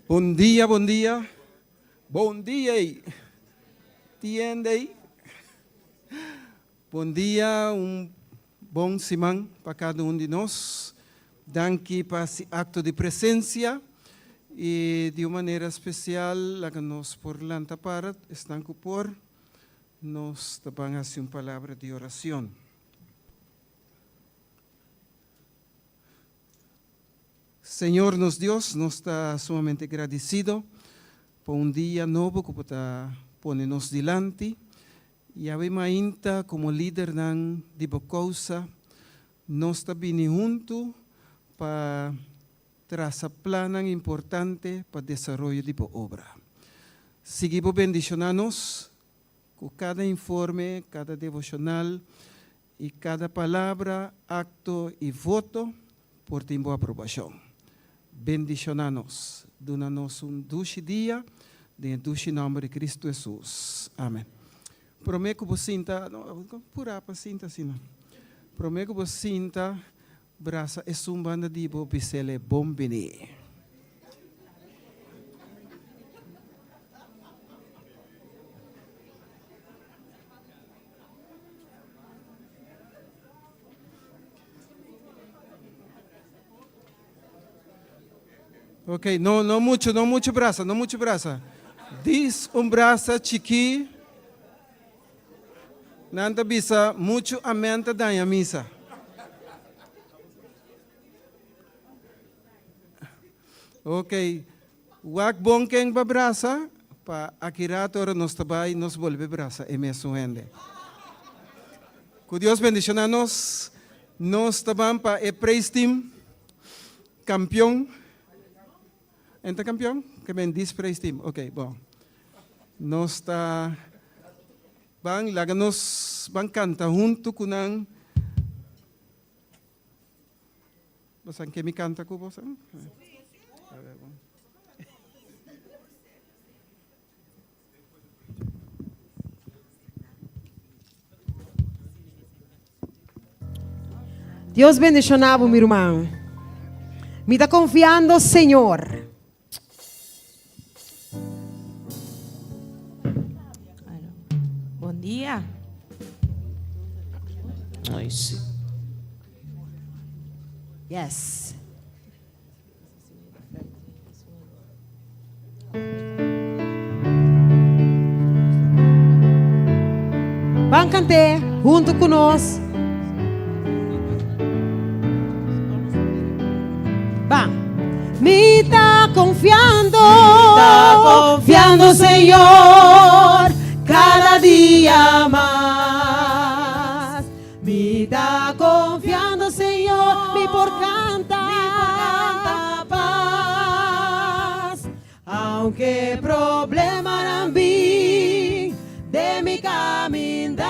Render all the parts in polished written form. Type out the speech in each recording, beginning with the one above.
Bom dia, bom dia. Bom dia. Tiende. Bom dia, bom semana para cada de nós. Danke para esse acto de presença e de uma maneira especial, a que nós por lanta para, estão por nós também assim uma palavra de oração. Senhor, nos Deus, nos está sumamente agradecido por dia novo que está pone-nos delante. E a ainda como líder de Bocosa, nós está vindo junto para traçar plano importante para o desenvolvimento de obra. Seguimos bendicionando-nos com cada informe, cada devocional e cada palavra, acto e voto por tempo de aprovação. Bendicionanos, dona-nos dulce dia, em dulce nome de Cristo Jesus. Amém. Prometo que você sinta, pura para sinta assim. Prometo que você sinta, braça é banda de bo bisele bombini. Ok, não muito braça. Diz braça chiqui, nanta bisa muito amenta da missa. Ok, wak bom quem ba braça, pa akirator nos tabay nos volve braça, e mesmo ende. Que Deus bendicionanos, nos tabam pa e praise team, campeão. Enta campeão? Que ben diz praise team. Ok, bom. Nós está nos canta junto com ang basan que me canta ko bosan? Deus bendicionava, meu irmão. Me está confiando, Senhor. Bom dia. Nice. Yes. Vamos cantar junto conosco. Me está confiando, Señor, cada día más. Me está confiando, Señor, mi por canta paz. Aunque problema no vi de mi caminar,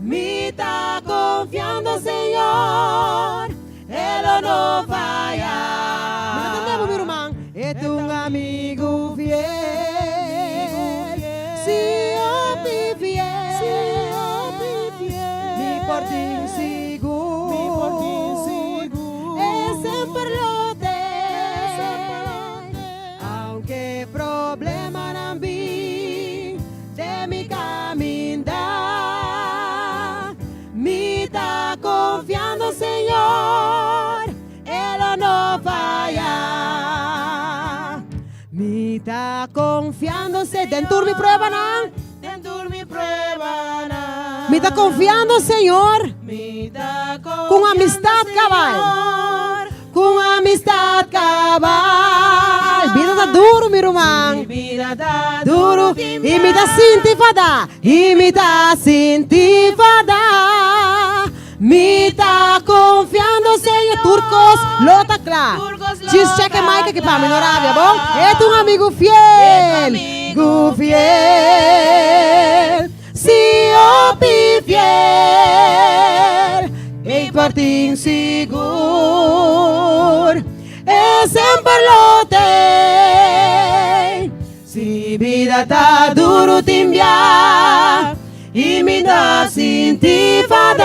me está confiando, Señor. Ela não falha. Mas entendemos, meu irmão? É um amigo fiel. Se eu te fiel, me portem seguro. É sempre lo tem. Aunque problema não vi de mi caminhar, me tá confiando, Senhor. No falla. Me está confiando-se. Dentro mi prueba, ¿no? Me está confiando, Senhor. Com amistad cabal. Com amistad cabal. Vida está duro, meu irmão. Duro. E me está sintifada. Me está confiando, Senhor. Turcos, lota claro. Diz cheque Mike aqui para minorável, bom? É um amigo fiel. Se eu te fiel, em portinho seguro, é sempre lo tem. Se vida tá duro, te enviar. E me dá sintifada,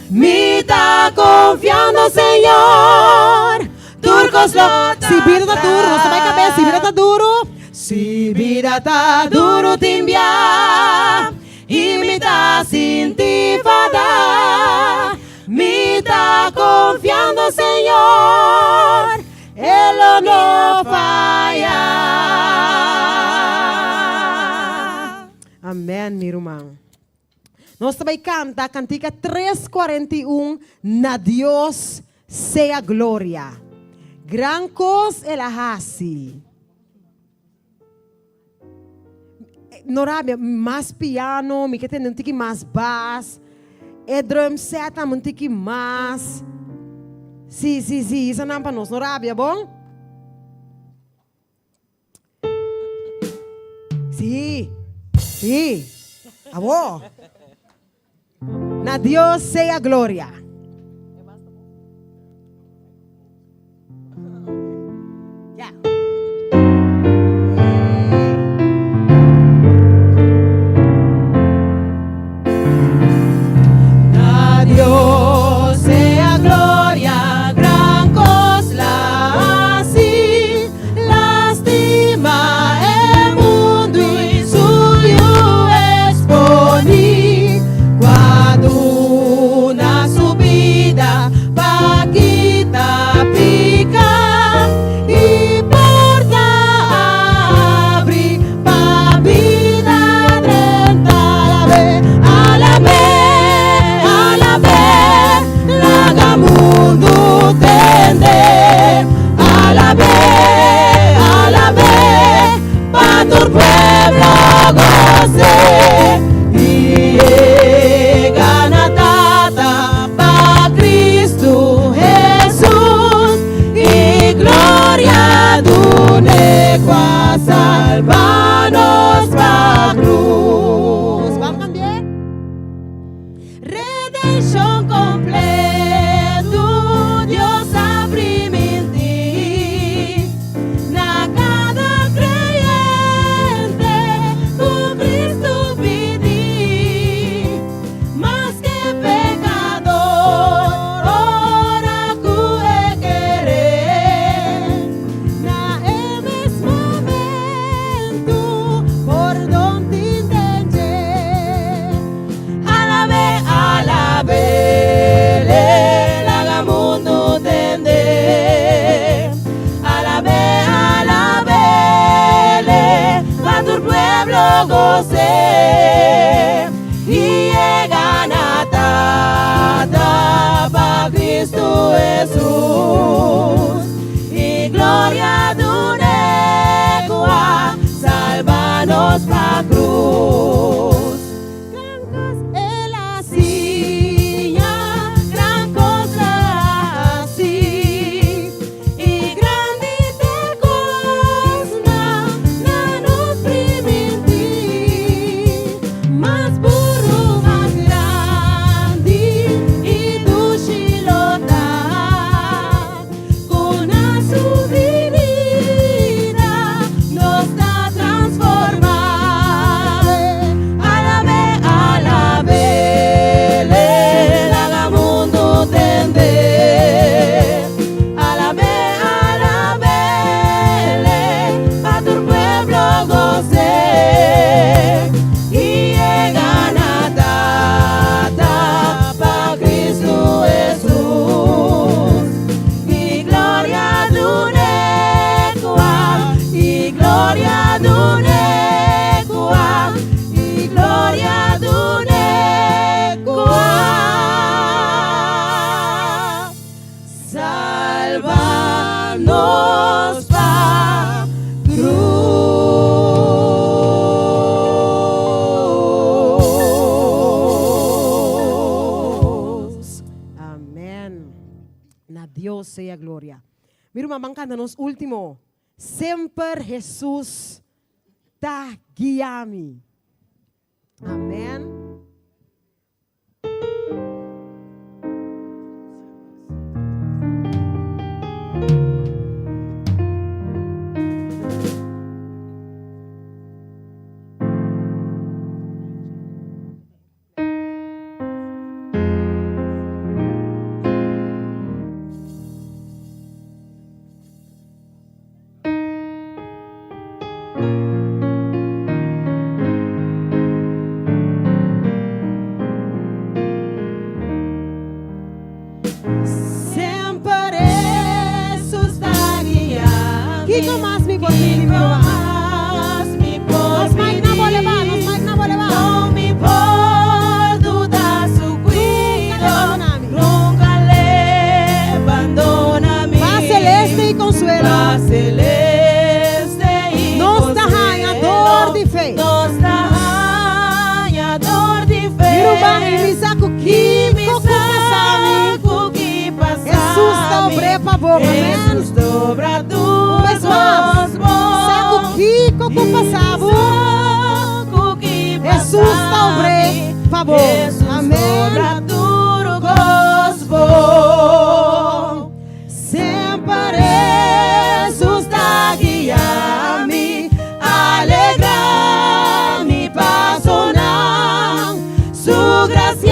me está confiando, Senhor. turcos lo Si vida tá duro, você vai caber. Se vida tá duro. Se vida tá duro, timbia. E me tá sintifada. Me tá confiando, Senhor. Ele não falha. Amém, meu irmão. Nós também canta cantica 341, na Deus seja glória. Gran cos ela hasi. Norabia, mais piano, me quer um tiki mais bass. E drum set um tiki mais. Sim, isso não é para nós. Norabia, bom? Sim. Abo. Na Deus seja glória. Na Deus seja glória, gran cosla assim, lastima el mundo e suyo exponi quando na subida paquita pica e porta abre pa vida trenta a la vez laga mundo tende a la vez pa tu pueblo goce y gana tata pa Cristo Jesús y gloria dune qua salvanos pa cruz. ¿Van también? Redención completo, Dios apriminti, na cada creyente, con Cristo pidi, más que pecador, ora cue querer, na el mismo momento, por donde intente. Alabe, laga mundo tende. Alabe, pa tu pueblo goce. Y gana tata pa Cristo Jesús. Y gloria dunecua, salvanos pa cruz. Blancas el asilla, gran cosa así, y grandita cosa, na nos priminti, más puro, más grande, y tu chilota, con a su vida, nos da transformar. Laga mundo tende. Alabe, pa tu pueblo goce. Y gana tata pa Cristo Jesús. Y gloria dunecua, y gloria dunecua, y gloria dunecua. Salvanos pa cruz. Amén. Na Dios sea gloria. Mira, mamãe, canta-nos último. Sempre Jesus ta guia-me. Amém. bang imisa kuki pasami. Jesus está obre favor, amen. Mas sa kuki pasabo. Jesus está obre favor, amen. Sempre Jesus está guiando-me, alegra-me, passonam. Sua graça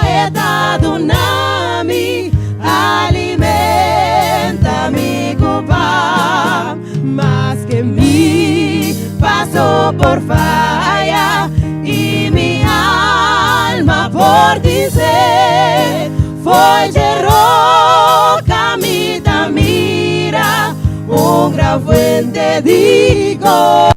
é dado-me, alimenta-me com pão. Mas que me passou por falha e minha alma por dizer foi de roca me da mira, gran fuente digo.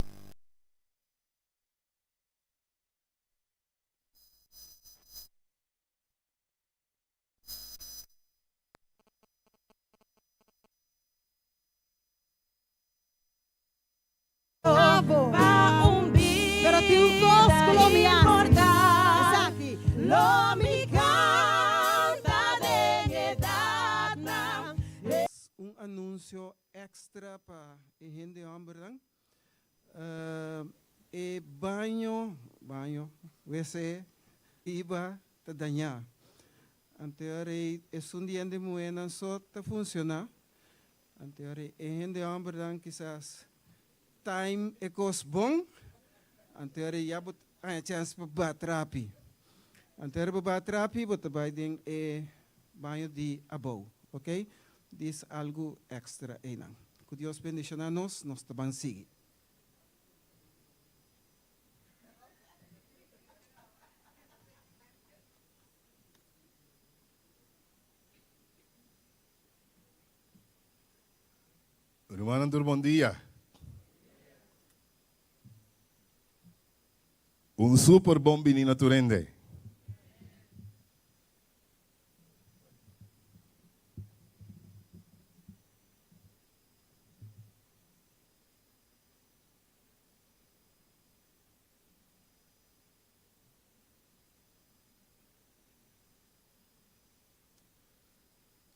Pero ti un cosco mi Esaki. Lo mi canta de edad. Un anuncio extra para gente hombre. Banho, WC, iba a dañar. Anterior es un día de muena só te funciona. Anterior gente hombre quizás time é cost bom. Anterior já bot a chance para batrapi. Anterior para batrapi bot vai ding banho de abou, ok? Diz algo extra aí não. Que Deus bendiga nós também sigue. Hermano, bom dia. Un super bom menino Turende.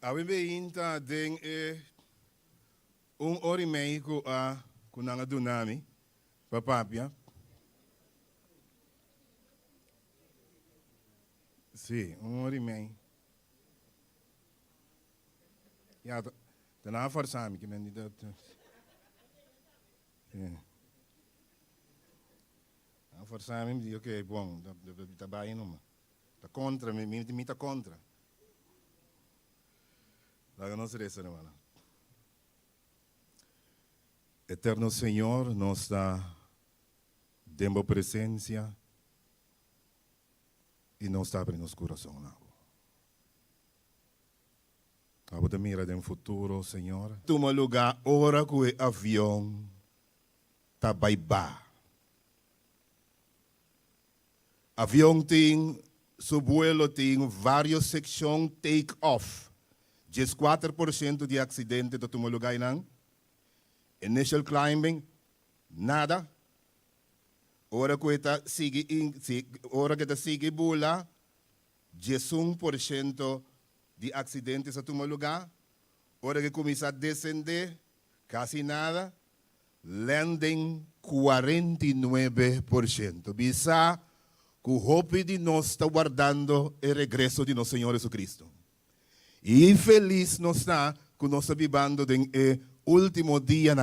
Awi be inta ding un ori meiko a kunanga dunami papapia. Sim, hora e meia. Ja, daarna verzamel ik me niet dat. Ja. Dan verzamel ik, oké, bom, dat bij je noemen. Dat contra, me tá contra. Lá nós resta, hermano. Eterno Senhor, nos dá demos presença. E não está abrindo os corações. Vamos mirar no futuro, Senhor. Toma lugar, ora que o avião está baibá. Avião tem, seu vuelo tem várias secções take-off. 14% de acidente do toma lugar não. Initial climbing, nada. Ora que está sigue bula, 11% de acidentes a tomar lugar. Ora que começa a descender, quase nada. Landing 49%. Bisa que o hope de nós está guardando o regresso de nosso Senhor Jesus Cristo. E feliz nós está que nós estamos vivendo no último dia.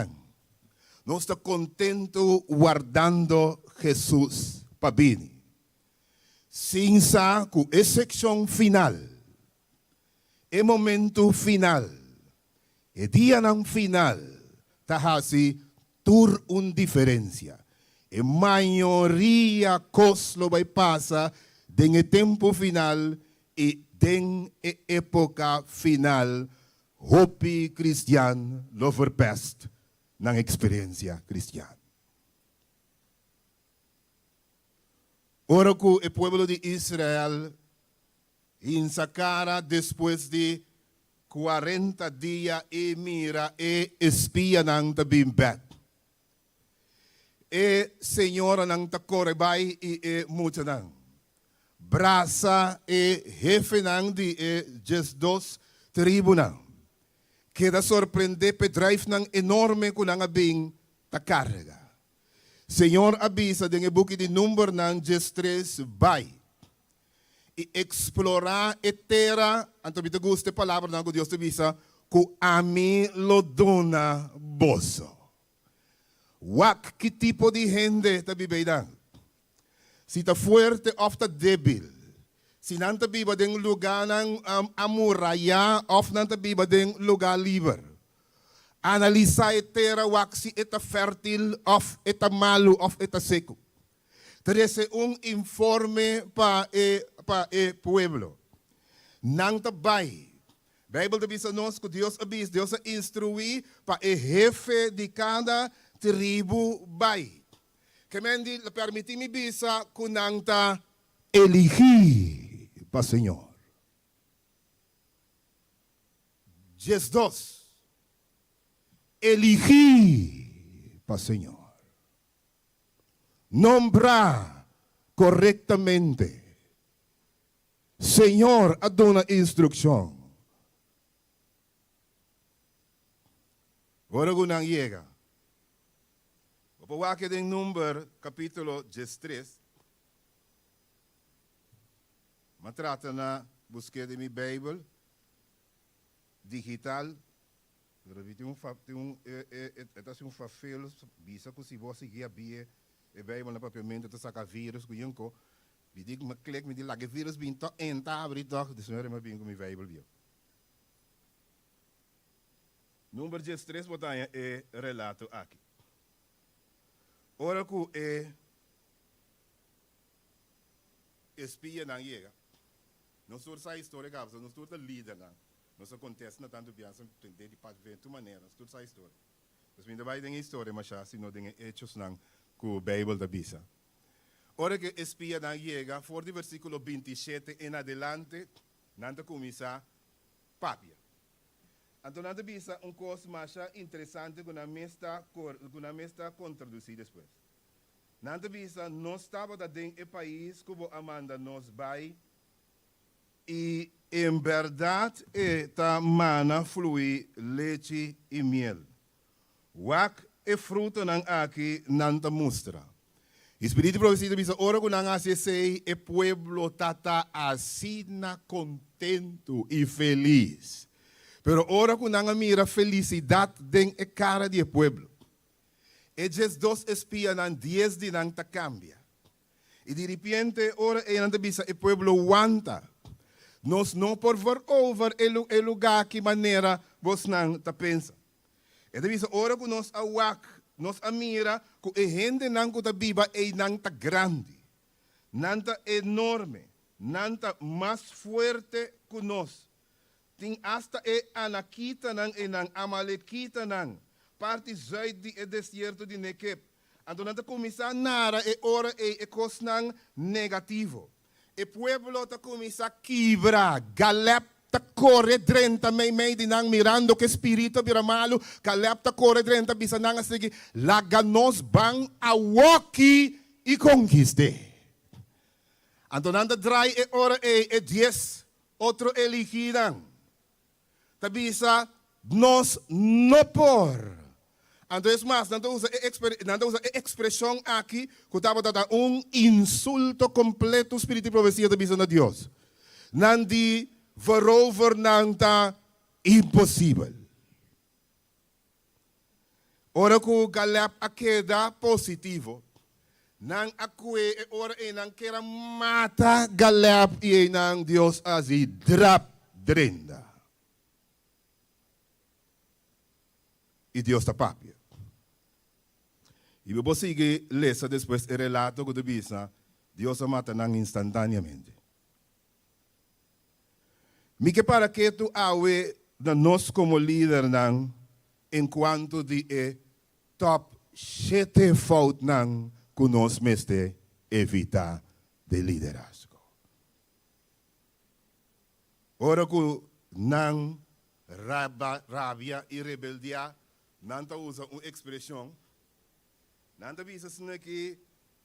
Nós estamos contentos guardando Jesus para vir. Sem sa que a secção final, o momento final, o dia final, está assim, tur uma diferença. A maioria coslo vai passar no tempo final e na época final, hope cristiano, lover pest, na experiência cristiana. Ora que o povo de Israel, em Sacara, depois de 40 dias, e mira, e espia nang tabimbet. E senhora nang takorebay, e mucha nang. brasa e jefe ng di just dos tribunal. Queda sorprende bedrijf ng enorme kunang abing takarga. Senhor avisa den book de number ng just 3 by. E explorar e terra, anto bita guste palavra ng Deus te visa, ku ami lo dona boso. Wak que tipo de gente ta bibeidan? Si ta fuerte of ta débil. Si nanta biba den lugar ng amuraya of nanta biba den lugar liber. Analisa e terra wak si eta fértil of eta malu of eta seco. Trece informe pa e pueblo. Nang tabay. Bible te bisa nos que Deus abis, Deus a instrui pa e jefe de cada tribu bay. Kemendi la permiti mi bisa kunang ta eligi pa Senhor. Just dos. Eligi pa Senhor. Nombra correctamente. Senhor, a dona instrução. Agora gunang llega. Opawake din number capítulo 13. Matrata na busque de mi Bible digital. Ito yung fafil bisa ko si boss igia bie e Bible na papiamento to saka virus ko yung ko. Bidig maklik mi di lagi virus binto enta abri toch desnore ma bingo mi Bible bio. Number 13 botanya e relato aqui. Ora ku e espia nang yega. Não sur sa história capsa, não sur ta líder nang. Não se acontece na tanto biasa tende de pat ver tu maneira, sur sa história. Mas minda vai den história mas já se não den hechos nang ku Bible da bisa. Ora que espia nang yega, for de versículo 27 en adelante, nanda começa papia. Então, nada bisa coisa mais interessante que na mesta contraduzir depois. Nada bisa, nós estava da den e país como Amanda nos vai e em verdade tá mana flui leite e miel. Wak e fruto nang aqui nanta mostra. Espírito profecia bisa ora que nang sei e pueblo tata asina contento e feliz. Pero ora que não mira felicidade den e cara de pueblo. E just dos espia nan 10 de nang ta cambia. E de repente ora e nanta bisa e pueblo wanta. Nos não por ver over e lugar que maneira vos nang ta pensa. E de bisa ora que nos awak, nos amira que e gente nang ko ta biba e nang ta grande. Nanta enorme, nanta mais fuerte que nós. Ting hasta e anakita nang enang amalekita nang parte zuid e desierto de Nekeb. Ando nanta komisa nara e ora e kos nang negativo. E pueblo ta komisa kibra, galep ta corre drenta may di nang mirando que espírito biramalo, galep ta corre drenta bisa nang asigi laganos bang awoki e conquiste. Ando nanta dry e ora e 10 otro eligidang. Tabisa nos no por. Entonces más, nanta usa expresión aqui, que estava dando insulto completo espírito e profecia tabisa na Deus. Nandi verover nanta impossível. Ora ku galap akeda positivo. Nang akue e ora e nang kera mata galap e nang Deus azi drap drenda. E Deus está papia. E vou seguir lesa depois o relato que bisa Deus a mata nang instantaneamente. Me que para que tu awe da nós como líder nang enquanto de top 7 fout nang que nós meste evita de liderazgo. Ora que nang rabia e rebeldia nanta usa uma expressão, nanta bisa que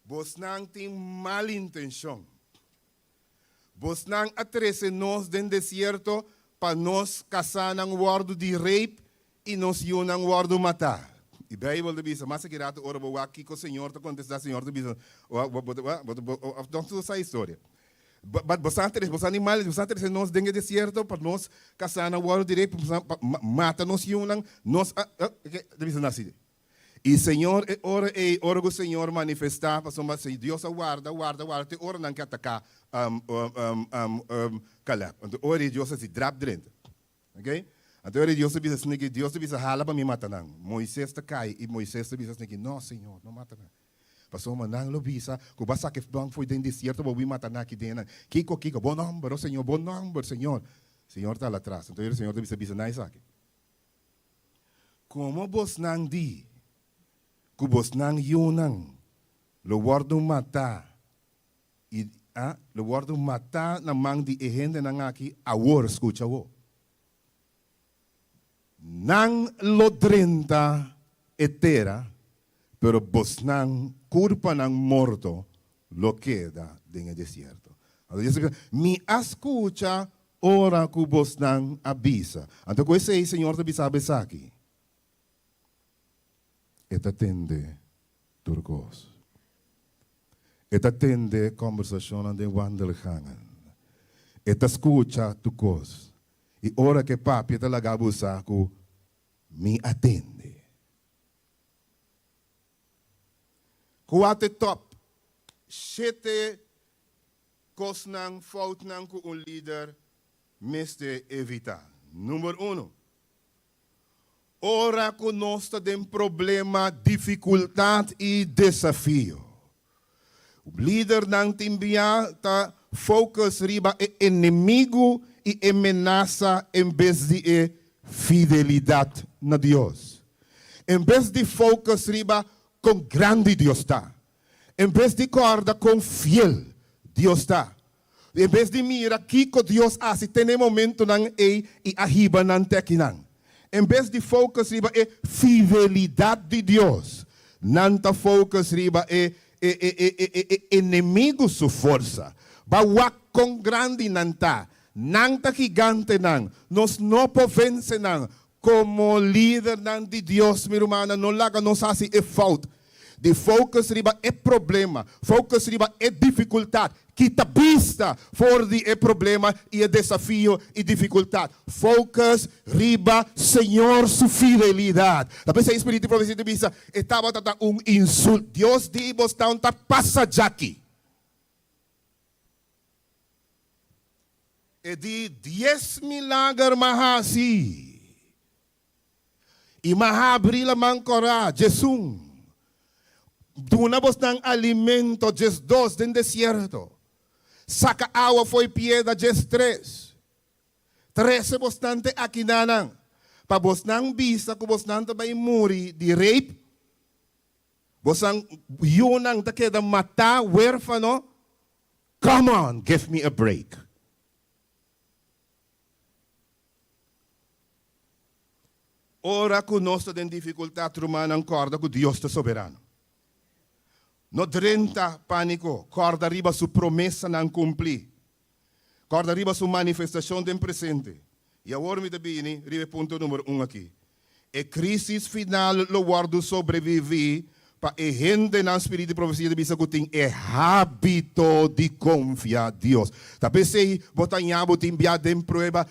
vos nang tem mal intenção. Vos nang atrese nos den desierto para nos casar ng wardo di rape e nos yun ang wardo matar. E Bible de bisa, mas kirato ora bo aqui com o Senhor, tá contestar o Senhor de bisa. Não tudo essa história. But vos animais, vos atrese nos den desierto para nos casar ng wardo di rape, mata nos yun ang nos de bisa naside. E Senhor, ora o Senhor manifestar, para se Deus guarda, te ora não quer atacar Caleb. Então, ora Deus se drap dentro. Ok? Então, ora Deus bisa hala para me matar não. Moisés está cai e Moisés bisa sniki, não Senhor, não mata não. Passou manang lo bisa, que basta que foi dentro do deserto, vou matar na aqui dentro. Kiko, bom número, Senhor, bom número, Senhor. Senhor está lá atrás. Então, o Senhor bisa na Isaac. Como vos nang di? Kubos nang yunang, lo wardo mata, lo wardo mata namang di ehende nang aki awor escucha wo. Nang lo 30 etera, pero bos nang curpa nang morto lo queda en el desierto. Mi escucha ora kubos nang abisa. Anto ko ese Señor te bisa aquí. Eta tende turcos. Eta tende conversação de wandelgangen. Eta escucha tu cos. E ora que papi eta lagabo saco, me atende. Kuate top. Sete cos nang fout nang ku un líder meste evitar. Número 1. Ora conosco de problema, dificuldade e desafio. O líder não timbia tá focus riba e inimigo e ameaça em vez de fidelidade na Deus. Em vez de focus riba com grande Deus tá. Em vez de corda com fiel Deus tá. Em vez de mira que Deus hace tem momento nang e ahiba nang tekinang. Em vez de focus riba é fidelidade de Deus. Nanta focus riba é inimigo sua força. Bawak com grande nanta. Nanta gigante nang. Nos não povence nang. Como líder nang de Deus, minha irmã, não laga nos hace é falta. De focus riba é problema. Focus riba é dificuldade. Kita vista for de problema e desafio e dificuldade. Focus riba Senhor sua fidelidade. Talvez a espírito de profecia de vista estava tata insulto. Deus de vos tá passa jaki. E de 10 milagres mahasi. E mahabri lamang kora Jesus. Dunabos ng alimento, just 2 din desierto. Saka awa foi pieda, just 3. 13 bostante akinanang. Pabos nang bisa, kubos nang tabay muri, di rape. Bosang yunang takeda mata, huérfano. Come on, give me a break. Ora conosco den dificuldade rumana corda com Deus te soberano. No 30 pânico, corda riba sua promessa não cumprir. Corda riba sua manifestação do presente. E agora me dabini, riba ponto número 1 aqui. E crise final lo guardo sobreviver para a gente na espírito de profecia de bisa que tem hábito de confiar a Deus. Talvez se botanhabo tem via de prueba,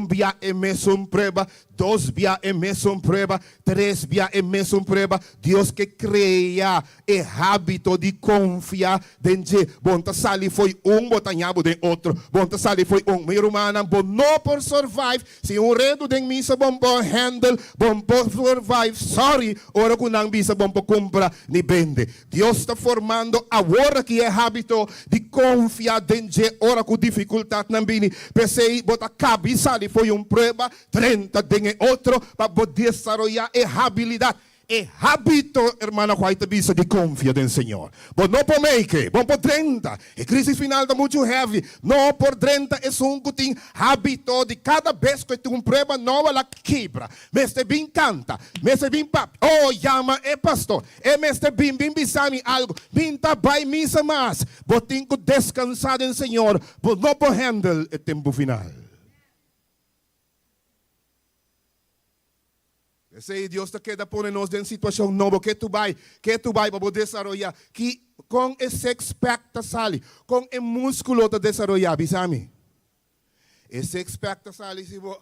via é mesmo prueba, 2 via é mesmo prueba, 3 via é mesmo prueba. Deus que cria hábito de confiar dentro. Bonta sali foi botanhabo de outro. Bonta sali foi meu irmão, bom não por survive. Se redo de missa bom por handle, bom por survive. Sorry, ora que não bisa bom por compra ni vende. Deus está formando agora que hábito de confiar dentro. Ora com dificuldade não vini. Pensei, bota cabeça ali foi prueba, 30 de outro para poder desarrollar habilidade. é hábito, hermana, quite bisa de confia do Senhor. But não por make, bom por 30. A crise final está muito heavy. Não por 30 é um cutim hábito de cada vez que tu prueba nova la quebra. Meste bem canta, meste bem pap. Oh, llama é pastor. E meste bem bisami algo. Binta vai missa mas. Botin ko descansar em Senhor. But não por handle o tempo final. Esse Deus te queda ponernos em situação nova que tu vai para desarrollar, que com esse expecta sali, com o músculo te desarrollar, bisami. Esse expecta sali se vo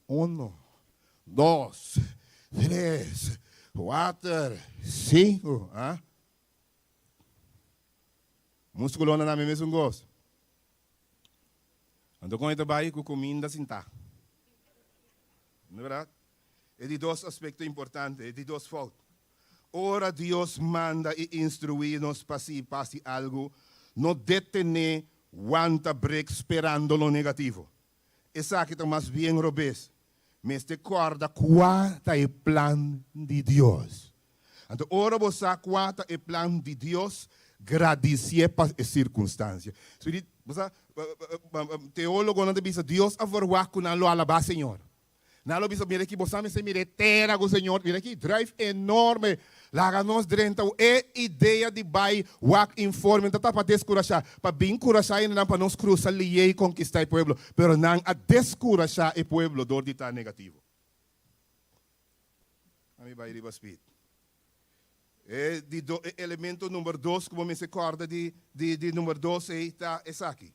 1, 2, 3, 4, 5, ah? Músculo na mesmo gosto. Ando com esse vai com comida sentar. Não é verdade? É de dois aspectos importantes, é de dois faltas. Ora Deus manda e instrui-nos para si algo, não detener, aguanta break esperando lo negativo. Essa aqui está mais bem robês. Mas te acorda qual é o plano de Deus. Então, ora você qual é o plano de Deus, agradecer para as circunstâncias. Teólogo não diz, Deus averiguar com a lo alabar, Senhor. Nalo bisa mire que você me se mire terra com o Senhor, mire que drive enorme, laga nos drenta é ideia de bai wak informe tata para descurachar, para bem curachar e não para nos cruzar e conquistar o pueblo, pero não a descurachar o pueblo dor de estar negativo. A mim vai riba speed. Elemento número 2, como me se acorda de número 2 está essa aqui.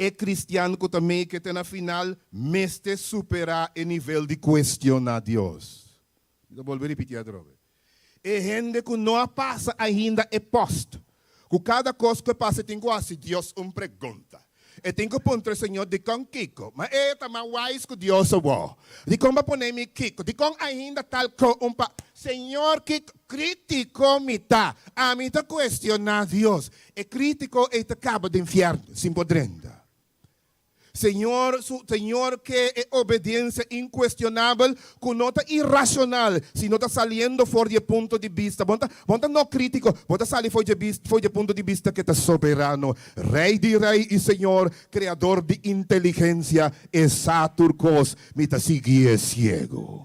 É cristiano que também que tem na final meste superar o nível de questionar Deus. Eu vou repetir a droga. É gente que não passa ainda é posto. Com cada coisa que passa tem quase Deus pergunta. E tem que pôr o Senhor de com Kiko. Mas é também mais que Deus é bom. De como poner me Kiko. De como ainda tal com Senhor Kiko crítico me tá. A mim tá questionar Deus. E crítico é te acaba de inferno. Sem podrenda. Senhor que é obediência inquestionável, com nota irracional, se não está saliendo fora de ponto de vista, bonta não crítico, bonta sali fora de ponto de vista que está soberano, Rei de Rei e Senhor, Criador de inteligência, e Saturcos, me ta sigue ciego.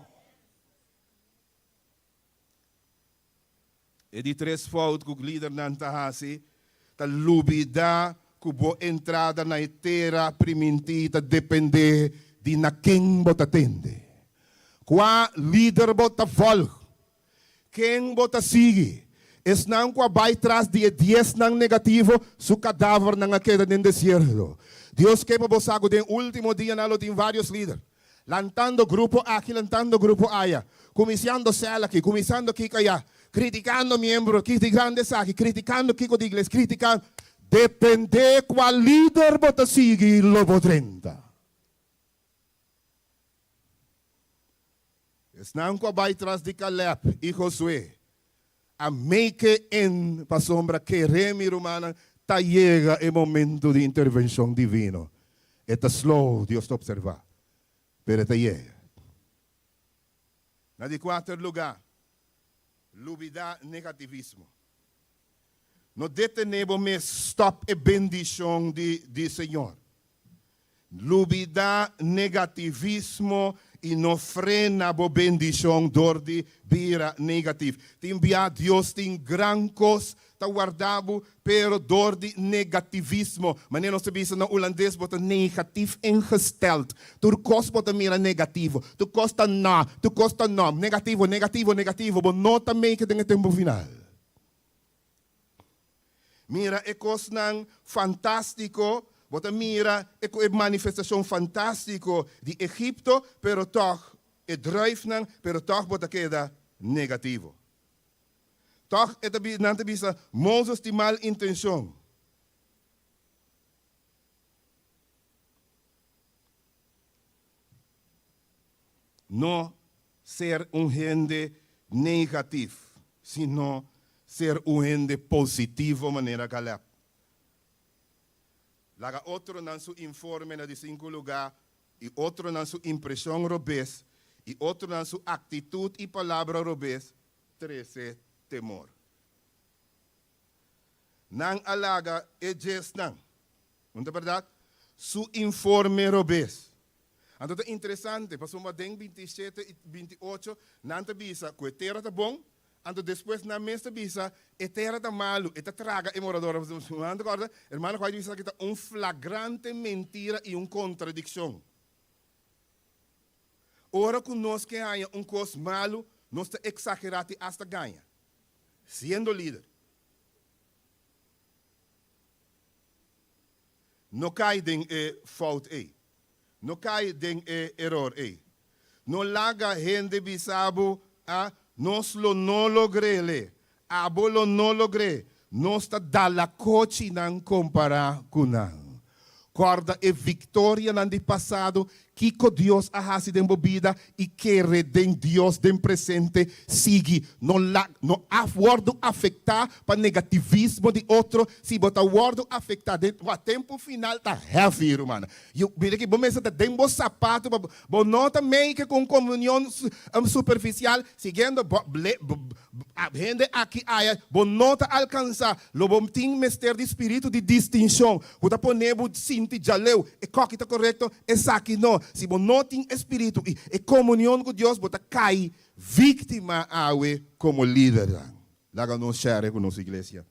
E de 3 faltas que o líder não está assim, está lubida, kubo entrada na terra primitiva depende de na quem bota tende. Qua líder bota volg, quem bota sigue. Es não qua vai tras de 10 nang negativo, su cadáver nang queda no deserto. Deus que para você no último dia nalo tem vários líderes. Lantando grupo aqui, lantando grupo allá. Começando cela aqui, começando aqui allá. Criticando membros, criticando essa aqui, criticando Kiko de igreja, criticando. Depende qual líder bota seguir lobo 30. Não que vai atrás de Caleb e Josué. A make en pa sombra que remi romana ta llega o momento de intervenção divino. Eta slow Deus te observa. Pero ta llega. Na de 4 lugar, lubida negativismo. No detenemos me stop e bendição de Senhor. Lubida negativismo e no frena a bendição dor de vira negativo. Te enviar Deus tem gran cos ta guardado pero dor de negativismo. Mas não se bisa no holandês bota negatief ingesteld. Tu kos bota mira negativo. Tu costa não, negativo, mas não também que tem tempo final. Mira, é coisa fantástico, bota mira, é manifestação fantástico de Egipto, pero toch, é drive não, pero toch bota queda negativo. Toch, é não te bisa, Moses de mal intenção. Não ser gente negativo, sino ser gente positivo maneira Caleb. Laga outro na seu informe na de 5 lugar, e outro na sua impressão robês, e outro na sua atitude e palavra robês, 13, temor. Nang alaga e jes nang. Não é verdade? Su informe robes. Então é interessante, passou uma den 27 e 28, nanta bisa, que terra tá bom, então depois na mesa bisa, e terra tá malo, e tá traga e morador. Hermano, pode dizer que tá flagrante mentira e contradição. Ora que nós que há coisa malo, nós está exagerado hasta ganha. Sendo líder. Não cai em fault aí. Não cai em error aí. Não laga gente bisabo a nós lo não logrele. Abo lo não logre. Nós está dalla cochi não comparar com não. Corda e vitória no passado, que Deus a sido embobida e quer den Deus den presente sigue. Não há word afetar para negativismo de outro, se botar word afetar o tempo final tá heavy, irmão. Eu mira que bom mesmo tá dembo sapato, bom nota meio que com comunhão superficial, seguindo a gente aqui aí, bom nota alcançar, lo bom tem mestre de espírito de distinção, o tá ponebo sinti jaleu, e coque tá correto, e saque não. Se você não tem espírito e comunhão com Deus, você cai vítima como líder. Lá nós share com nossa igreja.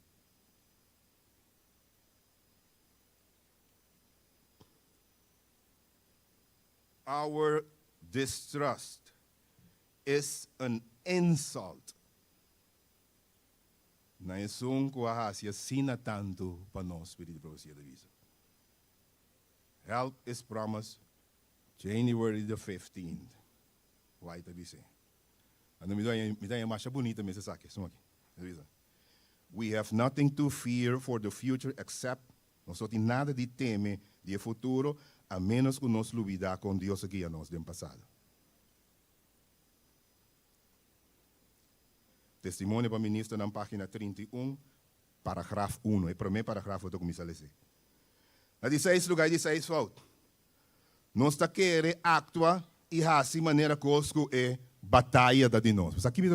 Our distrust is an insult. Na isung ko ahasya sina tanto para nós, Espírito Profecia da Visa. Help is promised. January the 15th. Vai tá bise. Ano me dá uma marcha bonita mesmo aqui, só aqui. We have nothing to fear for the future except nós não temos nada de temer de futuro a menos que nós lidar com Deus aqui a nós do passado. Testemunho para o ministro na página 31, parágrafo 1. É o primeiro parágrafo que eu comecei a ler. Na 16 lugar, 16 falta. Nós está querendo actuar e assim maneira que é batalha da de nós. Você aqui me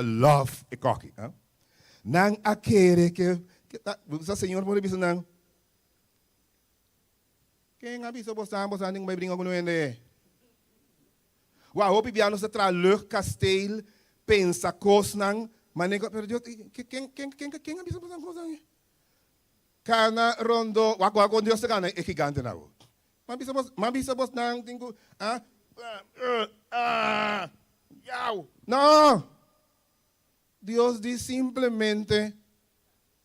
love e coque. Não a querer que o Senhor pode dizer não. Quem avisa você não vai brincar com ele. Uau, o piano se traz lur castelo, pensa coisa não, mas quem avisa você coisa? Kana rondo, quando Deus está é gigante não. Mabisa bos nang tinggu no. Dios diz simplesmente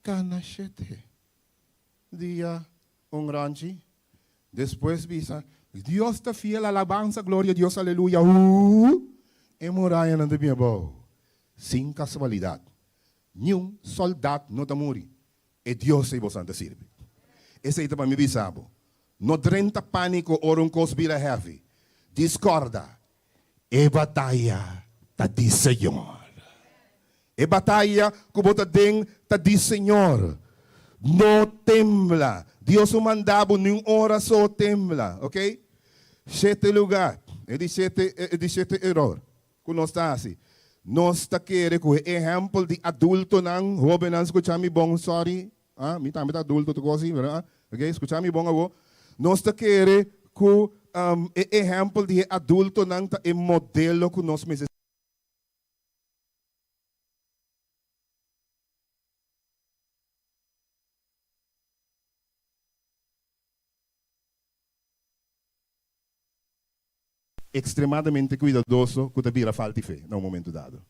canachete. Dia ranchi. Después bisa Dios está fiel, alabanza, gloria a Dios, aleluya. E muralha não devia bom. Sem casualidade. Nenhum soldado não está morri. E Deus se você sirve. Esse aí para me bisabo. No drenta pânico or cosbira heavy. Discorda. E batalha ta di Senhor. E batalha como ta den ta di Senhor. No tembla. Deus o mandava num hora só tembla, ok? 7 lugar. É de 7 error. Que nós está assim. Nós está querendo que o exemplo de adulto não, jovem não escutar-me bom, sorry. Me tá adulto, tu gosta, verdade? Ok? Escutar-me bom, avô. Nós está querendo que o exemplo de adulto não é modelo que nós precisamos. Extremadamente cuidadoso com a vira falta de fé, num momento dado.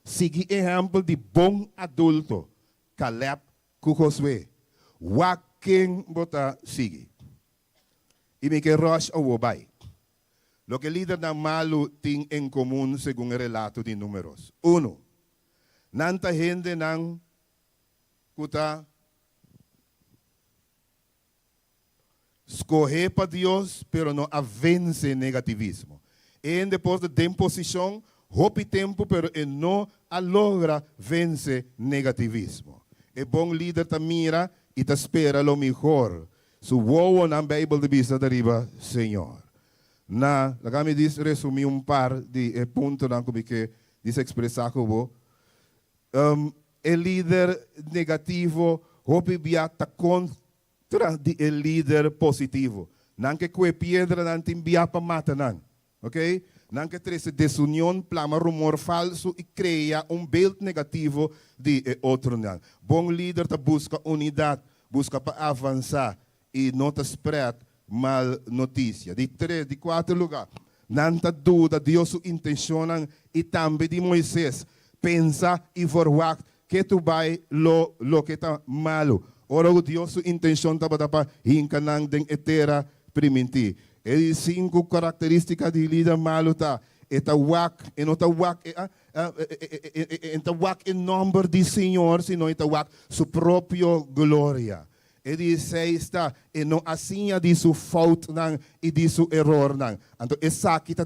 Siga exemplo de bom adulto, Caleb com Josué. Quem bota sigue. E me que rush ou vai. Lo que líder na malo tem em comum segundo o relato de números. 1. Nanta gente nang kuta escorrer para Deus, pero não avence negativismo. E depois de temposição, hope tempo, pero não logra vence negativismo. É bom líder ta mira e te espera lo mejor. Su wow na Bible de vista deriva, Senhor. na, kami dis resumir par de puntos na que diz expressar como el líder negativo hopi biata contra de el líder positivo. Não que kwe piedra não tem bia para matar não, ok? Não que trece desunião, plama rumor falso e cria beeld negativo de outro não. Bom líder ta busca unidade, busca para avançar e não ta spread mal notícia. De 3, de 4 lugar, não ta dúvida Deus sua intenção e também de Moisés pensa e forward que tu vai lo que está malo. Ora o Deus sua intenção ta para hincanang den etera primiti. E 5 características de líder malo tá. Eta wak, e não tá wak, eta wak em nome do Senhor, senão eta wak sua própria glória. E de 6 tá, e não assim de sua falta não e de seu erro não. Então essa aqui tá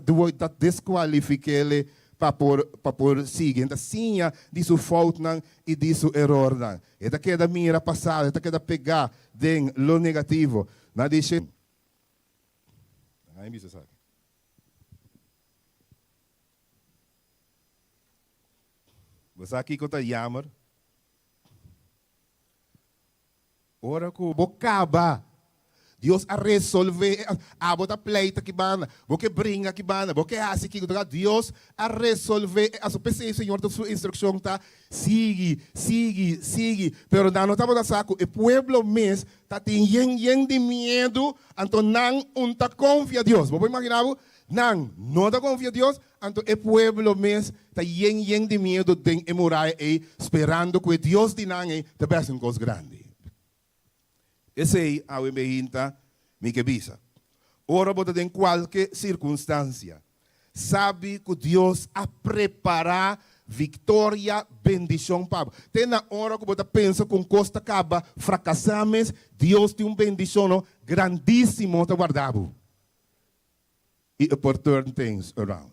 desqualifica ele para por seguir. Então assim de sua falta não e de seu erro não. Eta queda mira passada, eta queda pegar den lo negativo. Na deixa Aí me sabe. Você aqui conta jammer. Ora que bocaba. Deus a resolver a bota pleita que bana, porque brinca que bana, porque assim que Deus a resolver a sua PC, Senhor, da sua instrução tá sigue, pero não tá bota saco, o pueblo mês tá tem de medo, então não tá confia Deus. Vou imaginar, não tá confia Deus, então o pueblo mês tá de medo de emurai e esperando que Deus de não te peça uma coisa grande. Esse aí, a embehinta, me quebisa. Ora, bota em qualquer circunstância. Sabe que Deus a preparar vitória, bendição para. Tem na hora que você pensa com costa acaba, fracassamos, Deus tem bendição grandíssimo te guardado. E por turn things around.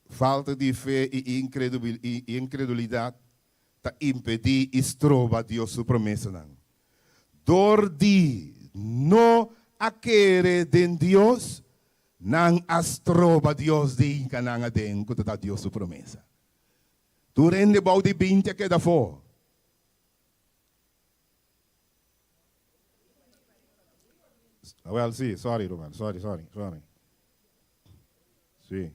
Falta de fé e incredulidade ta impedir estrova Deus sua promessa não. Dor de não a querer de Deus, não astrova Deus de encananga den que ta Deus sua promessa. Tu rende bau de 20 que da fo. Well, sí, sorry, Roman, sorry. Sí.